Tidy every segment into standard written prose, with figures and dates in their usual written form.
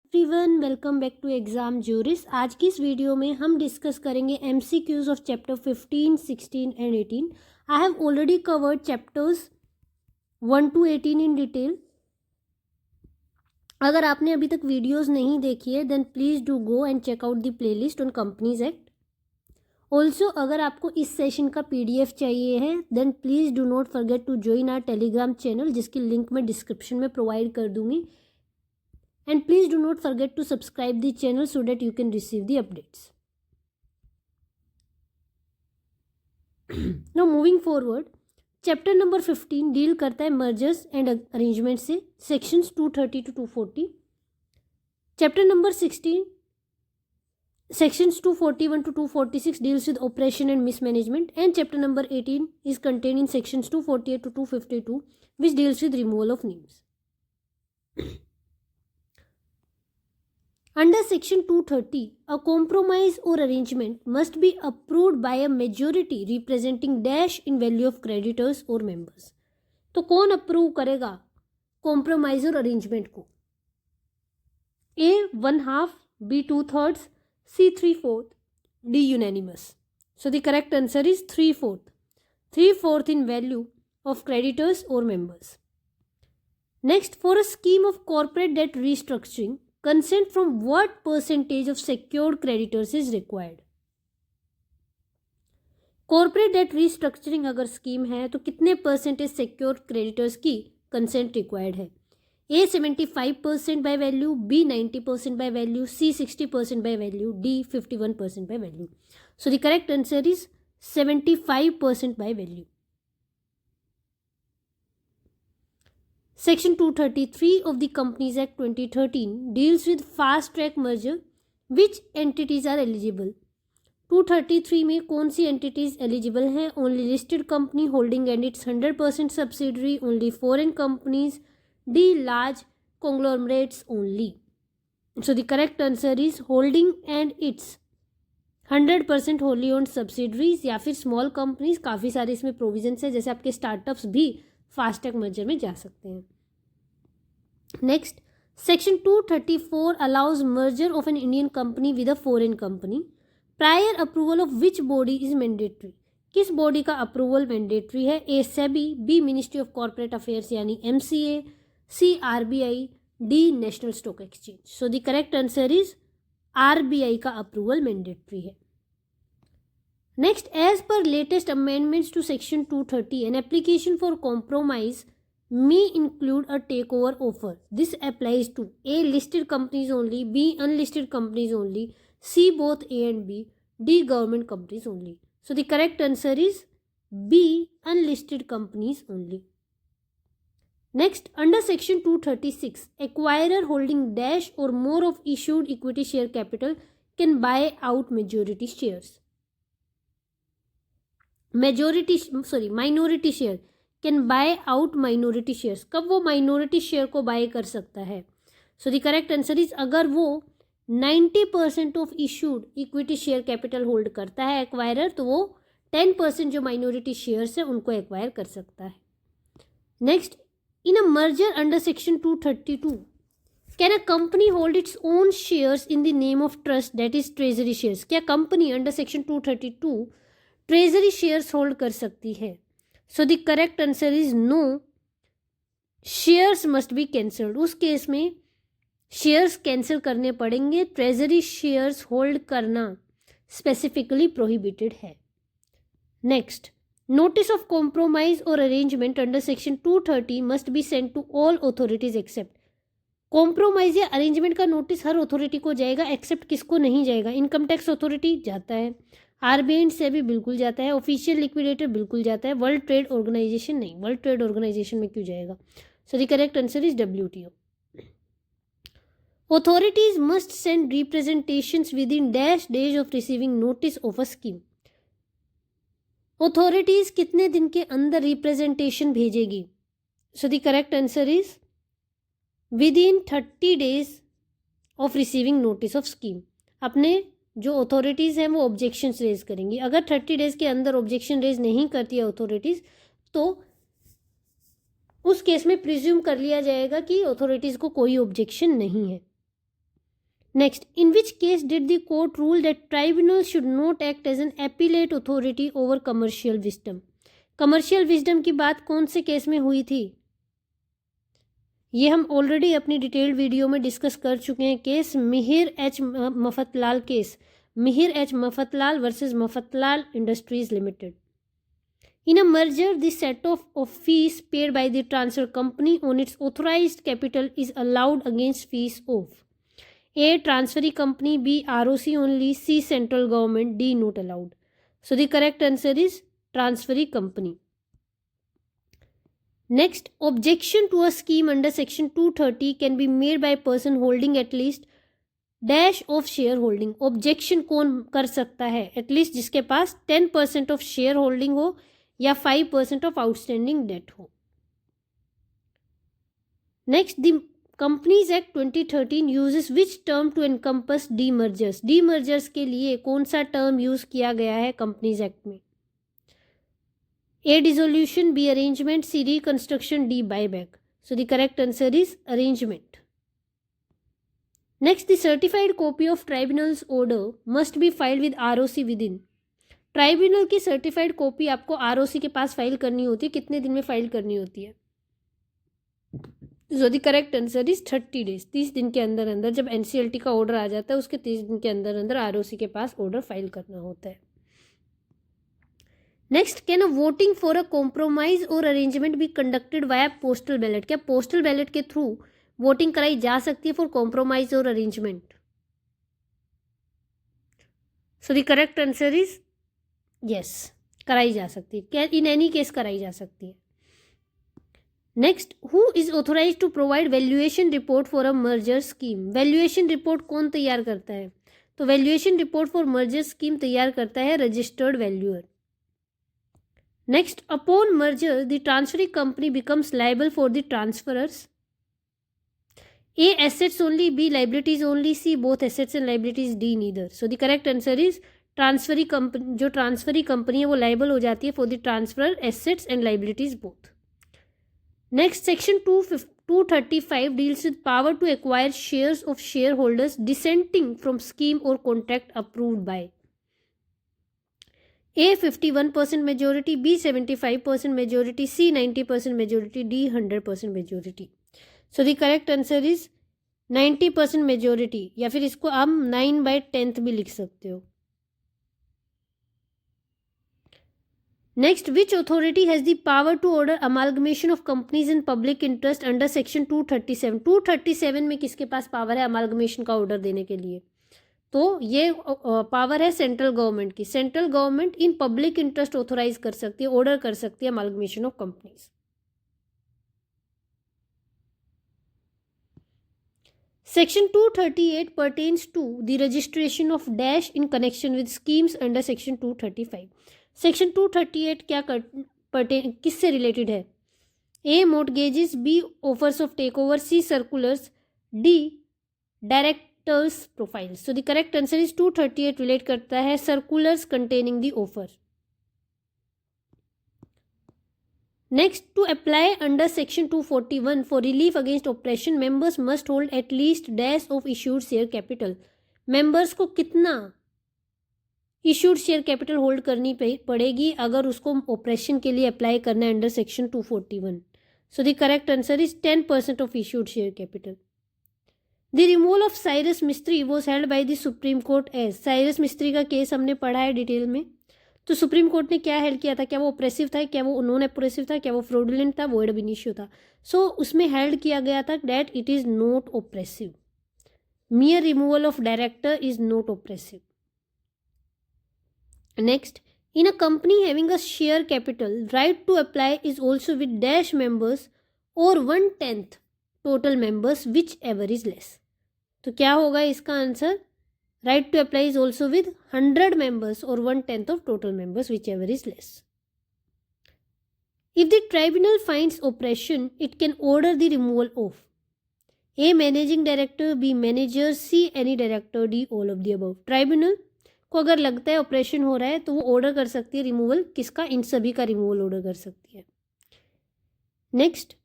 Everyone welcome back to exam juris. आज की इस वीडियो में हम डिस्कस करेंगे MCQs of chapter 15, 16 and 18। I have already covered chapters 1 to 18 in detail. अगर आपने अभी तक वीडियोस नहीं देखी है then please do go and check out the playlist on companies act. Also अगर आपको इस सेशन का पीडीएफ चाहिए है then please do not forget to join our Telegram channel, जिसकी लिंक मैं डिस्क्रिप्शन में प्रोवाइड कर दूंगी। And please do not forget to subscribe the channel so that you can receive the updates. Now moving forward, chapter number 15 deal करता है mergers and arrangements से, sections 230 to 240. Chapter number 16 sections 241 to 246 deals with operation and mismanagement, and chapter number 18 is contained in sections 248 to 252 which deals with removal of names. Under section 230, a compromise or arrangement must be approved by a majority representing dash in value of creditors or members. तो कौन approve करेगा compromise और arrangement को? A 1/2, B 2/3, C 3/4, D unanimous. So the correct answer is 3/4. 3/4 in value of creditors or members. Next, for a scheme of corporate debt restructuring, consent from what percentage of secured creditors is required? Corporate debt restructuring अगर scheme है तो कितने percentage secured creditors की consent required है? A 75% by value, B 90% by value, C 60% by value, D 51% by value. So the correct answer is 75% by value. Section 233 of the Companies Act 2013 deals with fast track merger. Which entities are eligible? 233 में कौन सी entities eligible हैं? Only listed company holding and its 100% subsidiary, only foreign companies, D large conglomerates only. So the correct answer is holding and its 100% wholly owned subsidiaries या फिर small companies. काफ़ी सारे इसमें provisions है, जैसे आपके startups भी फास्ट ट्रैक मर्जर में जा सकते हैं. Next, section 234 allows merger of an Indian company with a foreign company. Prior approval of which body is mandatory? किस बॉडी का अप्रूवल मैंडेटरी है? A SEBI, B ministry of corporate affairs यानी MCA, C RBI, D national stock exchange. So the correct answer is RBI का approval mandatory है. Next, as per latest amendments to section 230, an application for compromise may include a takeover offer. This applies to A listed companies only, B unlisted companies only, C both A and B, D government companies only. So the correct answer is B unlisted companies only. Next, under section 236, acquirer holding dash or more of issued equity share capital can buy out majority shares. Minority share can buy out minority shares. कब वो minority share को bye कर सकता है? So the correct answer is अगर वो 90% of issued equity share capital hold करता है एक्वायरर, तो वो 10% जो माइनॉरिटी शेयर्स है उनको एक्वायर कर सकता है. Next, in a merger under section 232 can a company hold its own shares in the name of trust that is treasury shares? क्या company under section 232 treasury shares hold कर सकती है? So the correct answer is no. Shares must be cancelled. उस case में shares cancel करने पड़ेंगे. Treasury shares hold करना specifically prohibited है. नेक्स्ट, नोटिस ऑफ कॉम्प्रोमाइज और arrangement under section 230 must be send to all authorities except. Compromise या arrangement का notice हर अथॉरिटी को जाएगा, एक्सेप्ट किसको नहीं जाएगा? इनकम टैक्स अथॉरिटी जाता है, RBI से भी बिल्कुल जाता है, ऑफिशियल लिक्विडेटर बिल्कुल जाता है, वर्ल्ड ट्रेड ऑर्गेनाइजेशन नहीं. वर्ल्ड ट्रेड ऑर्गेनाइजेशन में क्यों जाएगा? सो the correct answer is WTO. Authorities must send representations with in dash days of receiving notice of a scheme. Authorities कितने दिन के अंदर रिप्रेजेंटेशन भेजेगी? सो the correct answer is with in 30 days of receiving notice of scheme. अपने जो authorities हैं वो objections raise करेंगी. अगर 30 days के अंदर ऑब्जेक्शन रेज नहीं करती है अथॉरिटीज़, तो उस केस में प्रिज्यूम कर लिया जाएगा कि अथॉरिटीज़ को कोई ऑब्जेक्शन नहीं है. Next, in which case did the court rule that tribunal should not act as an appellate authority over commercial wisdom? Commercial wisdom की बात कौन से केस में हुई थी? ये हम ऑलरेडी अपनी डिटेल्ड वीडियो में डिस्कस कर चुके हैं. Case Mihir H Mafatlal case, Mihir H Mafatlal versus Mafatlal industries limited. In a merger, the set of fees paid by the transfer company on its authorized capital is allowed against fees of A. Transferee company, B. ROC only, C. Central government, D. Not allowed. So the correct answer is transferee company. Next, objection to a scheme under section 230 can be made by a person holding at least dash of shareholding. Objection कौन कर सकता है? At least जिसके पास 10% of shareholding हो या 5% of outstanding debt हो. Next, the Companies Act 2013 uses which term to encompass demergers? Demergers के लिए कौन सा term यूज किया गया है Companies Act में? A. Dissolution, B. Arrangement, C. Reconstruction, D. Buyback. So the correct answer is arrangement. Next, the certified copy of tribunal's order must be filed with ROC within. Tribunal की certified copy आपको ROC के पास file करनी होती है. कितने दिन में file करनी होती है? So the correct answer is 30 days. 30 दिन के अंदर अंदर जब NCLT का ऑर्डर आ जाता है उसके 30 दिन के अंदर अंदर ROC के पास ऑर्डर फाइल करना होता है. Next, can a voting for a compromise और arrangement be conducted via postal ballot? क्या पोस्टल बैलेट के थ्रू वोटिंग कराई जा सकती है फॉर कॉम्प्रोमाइज और arrangement? So the correct answer is yes, कराई जा सकती है. क्या इन एनी केस कराई जा सकती है. Next, who is authorise to provide valuation report for a merger scheme? Valuation report कौन तैयार करता है? तो valuation report for merger scheme तैयार करता है registered valuer. Next, upon merger the transferring company becomes liable for the transferors. A. Assets only, B. Liabilities only, C. Both assets and liabilities, D. Neither. So the correct answer is transferee company. जो transferee company है वो liable हो जाती है for the transfer assets and liabilities both. Next, section 235 deals with power to acquire shares of share holders dissenting from scheme और contract approved by. A. 51% majority, B. 75% majority, C. 90% majority, D. 100% majority. So the correct answer is 90% majority, या फिर इसको आप 9/10 भी लिख सकते हो. Next, which authority has the power to order amalgamation of companies in public interest under section 237? 237 में किसके पास पावर है अमालगमेशन का ऑर्डर देने के लिए? तो ये पावर है सेंट्रल गवर्नमेंट की. Central government in public interest authorise कर सकती है, ऑर्डर कर सकती है amalgamation of companies. Section 238 pertains to the registration of dash in connection with schemes under section 235. Section 238 क्या किससे रिलेटेड है? A. Mortgages, B. Offers of take over, C. Circulars, D. Directors profiles. So the correct answer is 238 relate करता है circulars containing the offer. Next, to apply under section 241 for relief against oppression members must hold at least dash of issued share capital. Members को कितना issued share capital hold करनी पड़ेगी अगर उसको operation के लिए अप्लाई करना है under section 241? So the correct answer is 10% of issued share capital. The removal of Cyrus Mistry was held by the Supreme Court as. Cyrus Mistry का केस हमने पढ़ा है डिटेल में. तो सुप्रीम कोर्ट ने क्या हेल्ड किया था? क्या वो ऑपरेसिव था, क्या वो नॉन ऑपरेसिव था, क्या वो फ्रॉडुलेंट था, वॉइड अब इनिशियो था? सो उसमें हेल्ड किया गया था that it is not oppressive. मियर removal of director is not oppressive. Next, in a company having a share capital, right to apply is also with dash members or 1/10 total members, whichever is less. तो क्या होगा इसका answer? Right to apply is also with 100 members or 1/10 of total members, whichever is less. If the tribunal finds oppression, it can order the removal of A. managing director, B. manager, C. any director, D. all of the above. Tribunal को अगर लगता है operation हो रहा है तो वो order कर सकती है रिमूवल किसका? इन सभी का रिमूवल ऑर्डर कर सकती है. Next,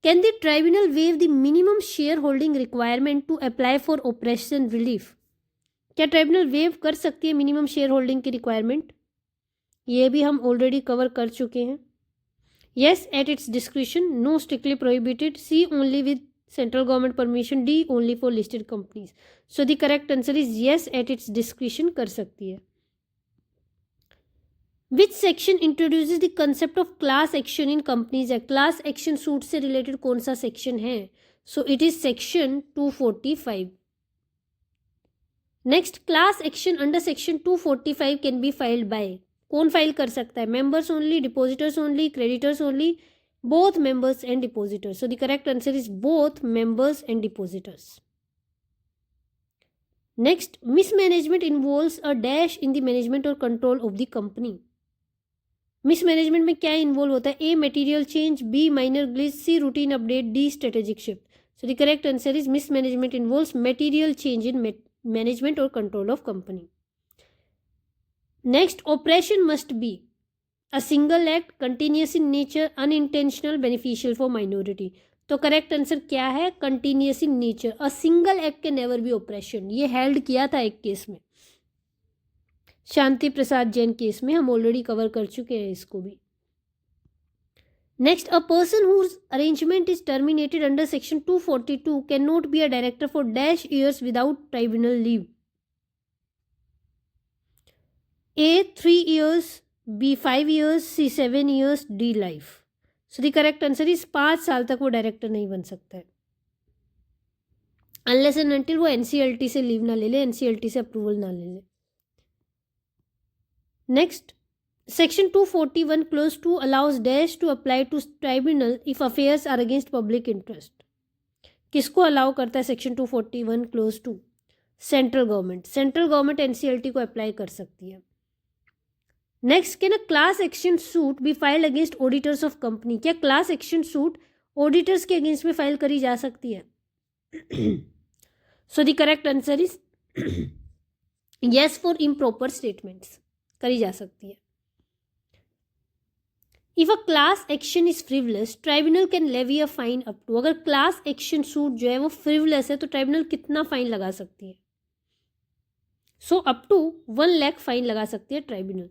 can the tribunal waive the minimum share holding requirement to apply for operation relief? क्या ट्राइब्यूनल वेव कर सकती है मिनिमम शेयर होल्डिंग की रिक्वायरमेंट? ये भी हम ऑलरेडी कवर कर चुके हैं. Yes, at its discretion. No, strictly prohibited. C, only with central government permission. D, only for listed companies. So the correct answer is yes, at its discretion कर सकती है. Which section introduces the concept of class action in Companies Act? Class action suit से related कौन सा section है? So it is section 245. Next, class action under section 245 can be filed by. कौन file कर सकता है? Members only, depositors only, creditors only, both members and depositors. So the correct answer is both members and depositors. Next, mismanagement involves a dash in the management और control of the company. Mismanagement में क्या involve होता है? A, material change, B, minor glitch, C, routine update, D, strategic shift. So the correct answer is mismanagement involves material change in management और control of company. Next, operation must be a single act, continuous in nature, unintentional, beneficial for minority. तो correct answer क्या है? Continuous in nature. A single act can never be operation. ये held किया था एक case में, शांति प्रसाद Jain case में. हम ऑलरेडी कवर कर चुके हैं इसको भी. Next, a person whose arrangement is terminated under section 242 can not be a director for dash years without tribunal leave. A, 3 years, B, 5 years, C, 7 years, D, life. So the correct answer is 5 साल तक वो director नहीं बन सकता है, unless and until वो NCLT से leave ना ले ले, NCLT से अप्रूवल ना ले ले. Next, section 241 clause 2 allows dash to apply to tribunal if affairs are against public interest. किसको अलाउ करता है section 241 clause 2? Central government. Central government NCLT को अप्लाई कर सकती है. Next, can a class action suit be filed against auditors of company? क्या class action suit auditors के against में फाइल करी जा सकती है? So the correct answer is yes for improper statements, करी जा सकती है. If a class action is frivolous, tribunal can levy a fine up to. अगर क्लास एक्शन सूट जो है वो फ्रिवलेस है तो ट्राइब्यूनल कितना फाइन लगा सकती है? So up to 1 lakh fine लगा सकती है tribunal.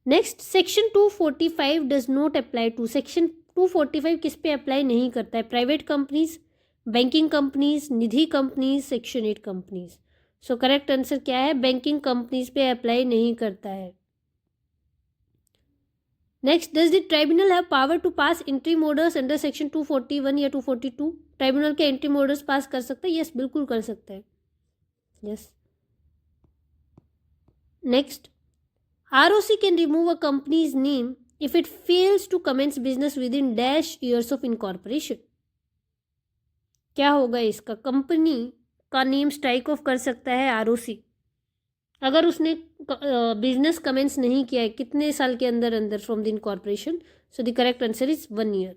Next, section 245 does not apply to. Section 245 किस पे अप्लाई नहीं करता है? Private companies, banking companies, Nidhi companies, section 8 companies. So correct answer क्या है? बैंकिंग कंपनीज पे अप्लाई नहीं करता है. Next, does the tribunal have power to pass interim orders under section 241 या 242? ट्राइब्यूनल के इंट्रीम ऑर्डर्स पास कर सकता है? यस, बिल्कुल कर सकता है. Yes. Next, ROC can remove a company's name if it fails to commence business within dash years of incorporation. क्या होगा इसका? कंपनी का नेम स्ट्राइक ऑफ कर सकता है ROC अगर उसने बिजनेस कमेंस नहीं किया है कितने साल के अंदर अंदर from the incorporation. So the correct answer is 1 year.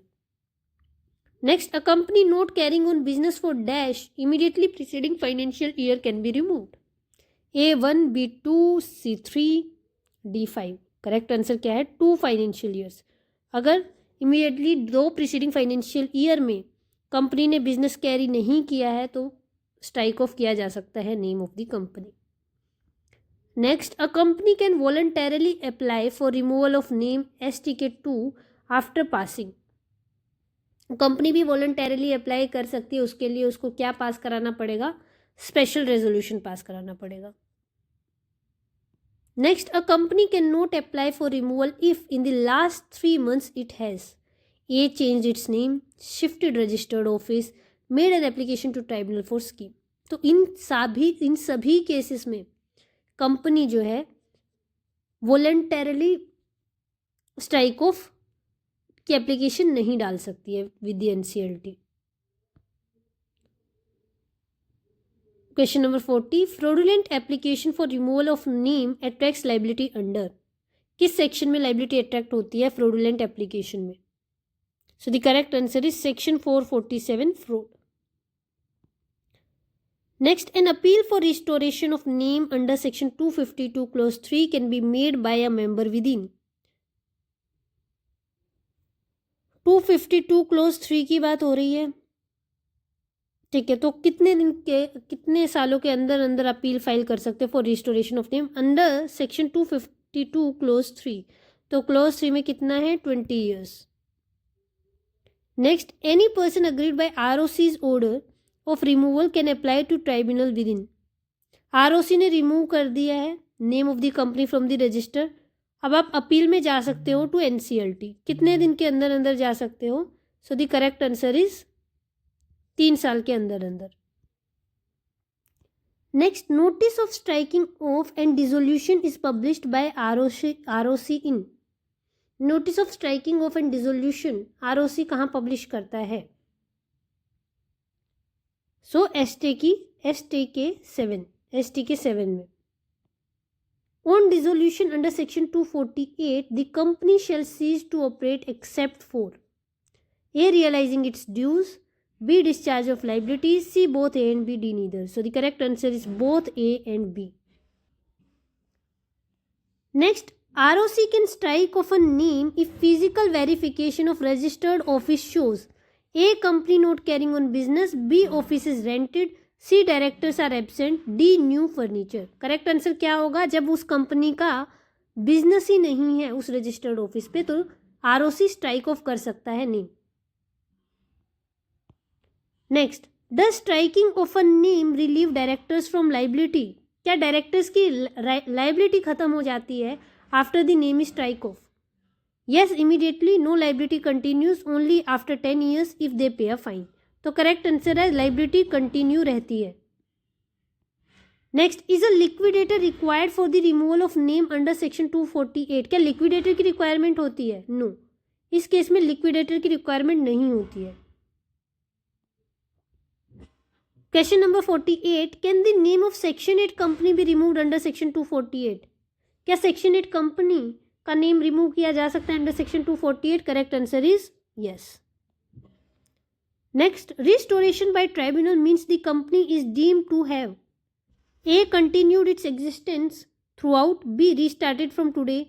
Next, a company not carrying on business for dash immediately preceding financial year can be removed. A1, B2, C3, D5. Correct answer क्या है? 2 financial years. अगर immediately 2 preceding financial year में company ने business carry नहीं किया है तो strike off किया जा सकता है name of the company. Next, a company can voluntarily apply for removal of name STK2 after passing. Company भी वॉलंटरली अप्लाई कर सकती है. उसके लिए उसको क्या पास कराना पड़ेगा? स्पेशल रेजोल्यूशन पास कराना पड़ेगा. Next, a company cannot apply for removal if in the last 3 months it has A, changed its name, shifted registered office, made an application to tribunal for scheme. तो इन सभी cases में company जो है voluntarily strike off की application नहीं डाल सकती है with the NCLT. Question number 40. Fraudulent application for removal of name attracts liability under. किस सेक्शन में liability attract होती है fraudulent application में? So the correct answer is section 447 fraud. Next, an appeal for restoration of name under section 252 clause 3 can be made by a member within 252 clause 3 की बात हो रही है, ठीक है। तो कितने सालों के अंदर अंदर अपील फाइल कर सकते हैं for restoration of name under section 252 clause 3? तो क्लोज 3 में कितना है, 20 years. Next, any person agreed by ROC's order of removal can apply to tribunal within. ROC ने रिमूव कर दिया है name of the company from the register, अब आप अपील में जा सकते हो टू NCLT। कितने दिन के अंदर अंदर जा सकते हो? सो द करेक्ट आंसर इज 3 साल के अंदर अंदर। Next, notice of striking off and dissolution is published by ROC in. Notice of striking off and dissolution ROC कहाँ पब्लिश करता है? सो STK 7 में। On dissolution under section 248, the company shall cease to operate except for A. realizing its dues, B. discharge of liabilities, C. both A and B, D neither. So the correct answer is both A and B. Next, ROC can strike off a name if physical verification of registered office shows A. company not carrying on business, B. office is rented, C. Directors are absent, D. New furniture. Correct answer क्या होगा? जब उस company का business ही नहीं है उस registered office पे, तो ROC स्ट्राइक ऑफ कर सकता है name. Next, the striking off a name relieve directors from liability. क्या डायरेक्टर्स की लाइबिलिटी खत्म हो जाती है after the name is strike off? Yes, immediately. No, liability continues only after 10 years if they pay a fine. तो correct answer है liability continue रहती है। Next, is a liquidator required for the removal of name under section 248? क्या liquidator की requirement होती है? No, इस case में लिक्विडेटर की रिक्वायरमेंट नहीं होती है। Question number 48, can the name of section 8 company be removed under section 248? क्या सेक्शन 8 कंपनी का नेम रिमूव किया जा सकता है under section 248? Correct answer is yes. Next, restoration by tribunal means the company is deemed to have A. continued its existence throughout, B. restarted from today,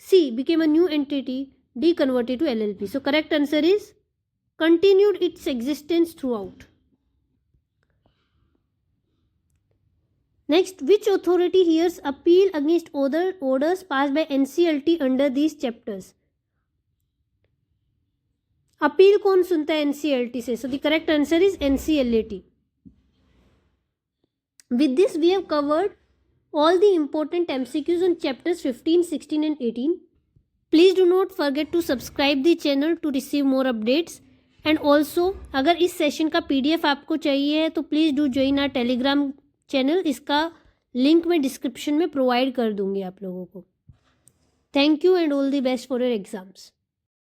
C. became a new entity, D. converted to LLP. So correct answer is continued its existence throughout. Next, which authority hears appeal against orders passed by NCLT under these chapters? Appeal कौन सुनता है NCLT से? सो the correct answer is NCLAT. With this we have covered all the important MCQs on chapters 15, 16 and 18. Please do not forget to subscribe the channel to receive more updates. And also अगर इस session का PDF आपको चाहिए है तो please do join our Telegram channel. इसका link मैं description में प्रोवाइड कर दूंगी आप लोगों को। Thank you and all the best for your exams.